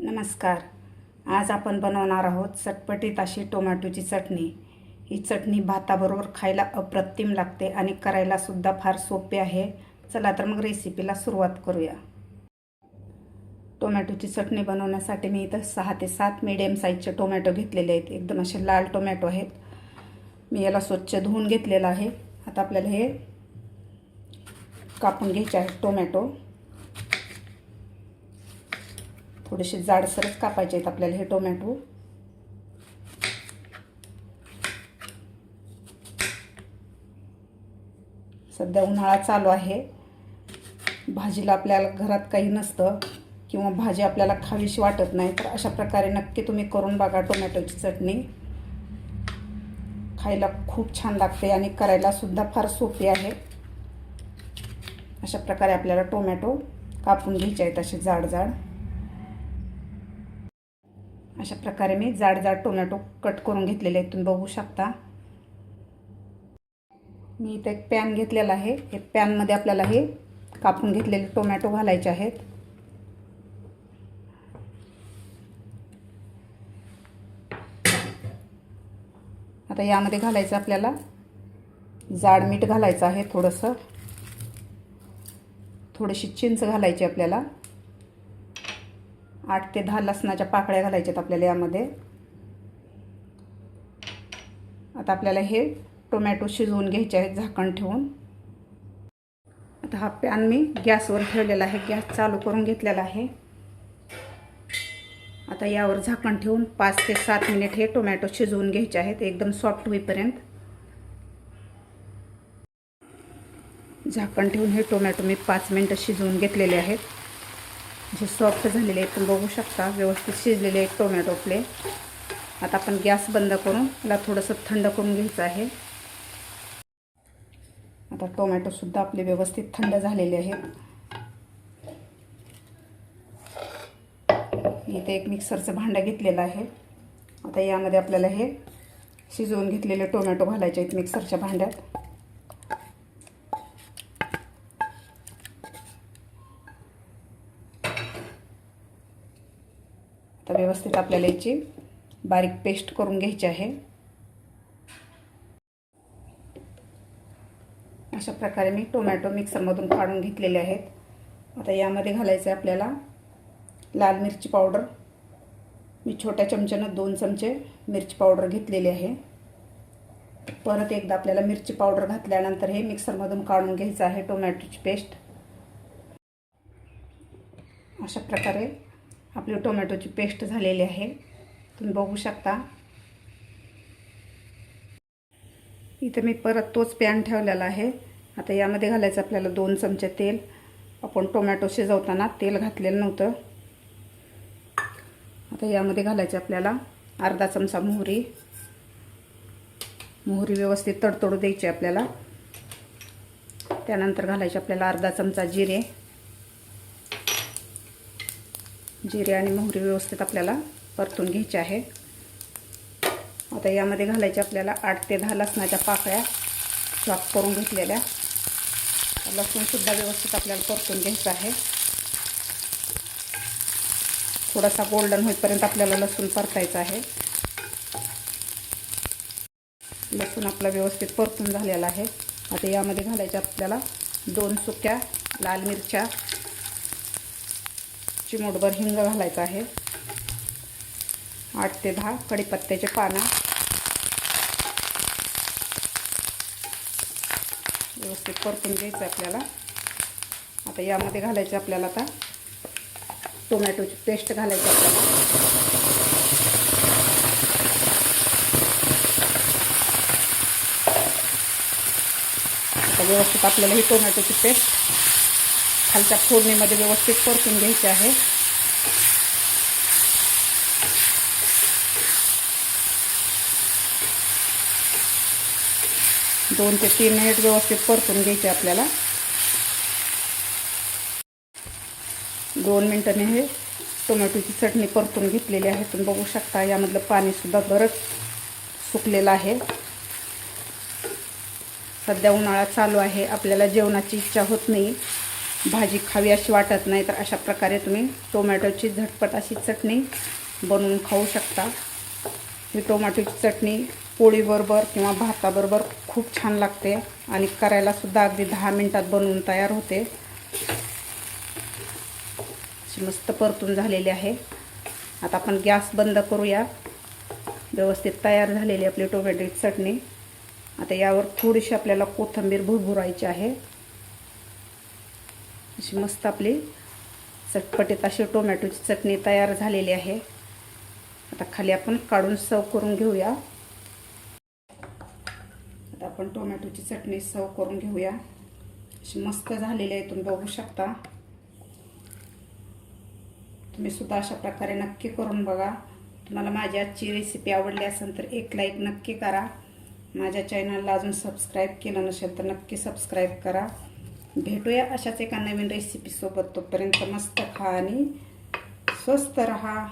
नमस्कार. आज आपण बनवणार आहोत चटपटीत अशी टोमॅटोची चटणी. ही चटणी भाताबरोबर खायला अप्रतिम लागते आणि करायला सुद्धा फार सोपे आहे. चला तर मग रेसिपीला सुरुवात करूया. टोमॅटोची चटणी बनवण्यासाठी मी इथं 6 ते 7 मीडियम साईजचे टोमॅटो घेतलेले आहेत. एकदम असे लाल टोमॅटो आहेत. मी याला स्वच्छ धुवून घेतलेला आहे. आता आपल्याला हे कापून घ्यायचे आहेत टोमॅटो. थोडेसे जाडसरच कापायचे आहेत आपल्याला हे टोमॅटो. सध्या उन्हाळा चालू आहे. भाजीला आपल्याला घरात काही नसतं किंवा भाजी आपल्याला खावीशी वाटत नाही, तर अशा प्रकारे नक्की तुम्ही करून बघा. टोमॅटोची चटणी खायला खूप छान लागते आणि करायला सुद्धा फार सोपी आहे. अशा प्रकारे आपल्याला टोमॅटो कापून घ्यायचे आहेत असे जाड जाड. अशा प्रकारे मी जाड जाड टोमॅटो कट करून घेतलेले आहेत. तुम्ही बघू शकता. मी इथे एक पॅन घेतलेला आहे. हे पॅनमध्ये आपल्याला हे कापून घेतलेले टोमॅटो घालायचे आहेत. आता यामध्ये घालायचं आपल्याला जाड मीठ घालायचं आहे. थोडीशी चिंच घालायची आपल्याला. 8 ते 10 लसणाच्या पाकळ्या घालायच्यात आपल्याला यामध्ये. आता आपल्याला हे टोमॅटो शिजवून घ्यायचे आहेत झाकण ठेवून. आता हा पॅन मी गॅसवर ठेवलेला आहे. गॅस चालू करून घेतलेला आहे. आता यावर झाकण ठेवून 5 ते 7 मिनिट हे टोमॅटो शिजवून घ्यायचे आहेत एकदम सॉफ्ट होईपर्यंत. झाकण ठेवून हे टोमॅटो मी 5 मिनिटं शिजवून घेतलेले आहेत. जे सॉफ्ट झालेले आहेत तुम्ही बघू शकता. व्यवस्थित शिजलेले आहेत टोमॅटो आपले. आता आपण गॅस बंद करून याला थोडंसं थंड करून घ्यायचं आहे. आता टोमॅटो सुद्धा आपले व्यवस्थित थंड झालेले आहेत. इथे एक मिक्सरचं भांडं घेतलेलं आहे. आता यामध्ये आपल्याला हे शिजवून घेतलेले टोमॅटो घालायचे आहेत मिक्सरच्या भांड्यात. आता व्यवस्थित आपल्याला याची बारीक पेस्ट करून घ्यायची आहे. अशा प्रकारे मी टोमॅटो मिक्सरमधून काढून घेतलेले आहेत. आता यामध्ये घालायचं आहे आपल्याला लाल मिरची पावडर. मी छोट्या चमच्यानं 2 चमचे मिरची पावडर घेतलेली आहे. परत एकदा आपल्याला मिरची पावडर घातल्यानंतर हे मिक्सरमधून काढून घ्यायचं आहे टोमॅटोची पेस्ट. अशा प्रकारे आपली टोमॅटोची पेस्ट झालेली आहे. तुम्ही बघू शकता. इथं मी परत तोच पॅन ठेवलेला आहे. आता यामध्ये घालायचं आपल्याला 2 चमचे तेल. आपण टोमॅटो शिजवताना तेल घातलेलं नव्हतं. आता यामध्ये घालायचं आपल्याला अर्धा चमचा मोहरी. मोहरी व्यवस्थित तडतडू द्यायची आपल्याला. त्यानंतर घालायचे आपल्याला अर्धा चमचा जिरे. जिरे आणि मोहरी व्यवस्थित आपल्याला परतून घ्यायचे आहे. आता यामध्ये घालायचे आपल्याला 8 ते 10 लसणाच्या पाकळ्या चॉप करून घेतलेल्या. लसूण सुद्धा व्यवस्थित आपल्याला परतून घ्यायचं आहे. थोडासा गोल्डन होईपर्यंत आपल्याला लसूण परतायचं आहे. लसूण आपला व्यवस्थित परतून झालेला आहे. आता यामध्ये घालायचे आपल्याला 2 सुक्या लाल मिरच्या, चिमूटभर हिंग घालायचं आहे. 8 ते 10 कढीपत्त्याचे पानं व्यवस्थित परतून घ्यायचं आपल्याला. आता यामध्ये घालायचे आपल्याला आता टोमॅटोची पेस्ट घालायची आपल्याला. आता व्यवस्थित आपल्याला ही टोमॅटोची पेस्ट खालच्या फोडणीमध्ये व्यवस्थित परतून घ्यायची आहे. दोन ते 3 मिनिट व्यवस्थित परतून घ्यायचे आपल्याला. 2 मिनिटांनी हे टोमॅटोची चटणी परतून घेतलेली आहे. तुम्ही बघू शकता. यामधलं पाणी सुद्धा बरंच सुकलेलं आहे. सध्या उन्हाळा चालू आहे. आपल्याला जेवणाची इच्छा होत नाही. भाजी खावी अशी वाटत नाही, तर अशा प्रकारे तुम्ही टोमॅटोची झटपट अशी चटणी बनवून खाऊ शकता. ही टोमॅटोची चटणी पोळीबरोबर किंवा भाताबरोबर खूप छान लागते आणि करायलासुद्धा अगदी 10 मिनटात बनवून तयार होते. अशी मस्त परतून झालेली आहे. आता आपण गॅस बंद करूया. व्यवस्थित तयार झालेली आपली टोमॅटोची चटणी. आता यावर थोडीशी आपल्याला कोथिंबीर भुरभुरायची आहे. अशी मस्त आपली चटपटीत अशी टोमॅटोची चटणी तयार झालेली आहे. आता खाली आपण काढून सर्व करून घेऊया. आता आपण टोमॅटोची चटणी सर्व करून घेऊया. अशी मस्त झालेली आहे, तुम्ही बघू शकता. तुम्ही सुद्धा अशा प्रकारे नक्की करून बघा. तुम्हाला माझी आजची रेसिपी आवडली असेल तर एक लाईक नक्की करा. माझ्या चॅनलला अजून सबस्क्राईब केलं नसेल तर नक्की सबस्क्राईब करा. भेटूया अशाच एका नवीन रेसिपीसोबत. तोपर्यंत मस्त खा आणि स्वस्त रहा.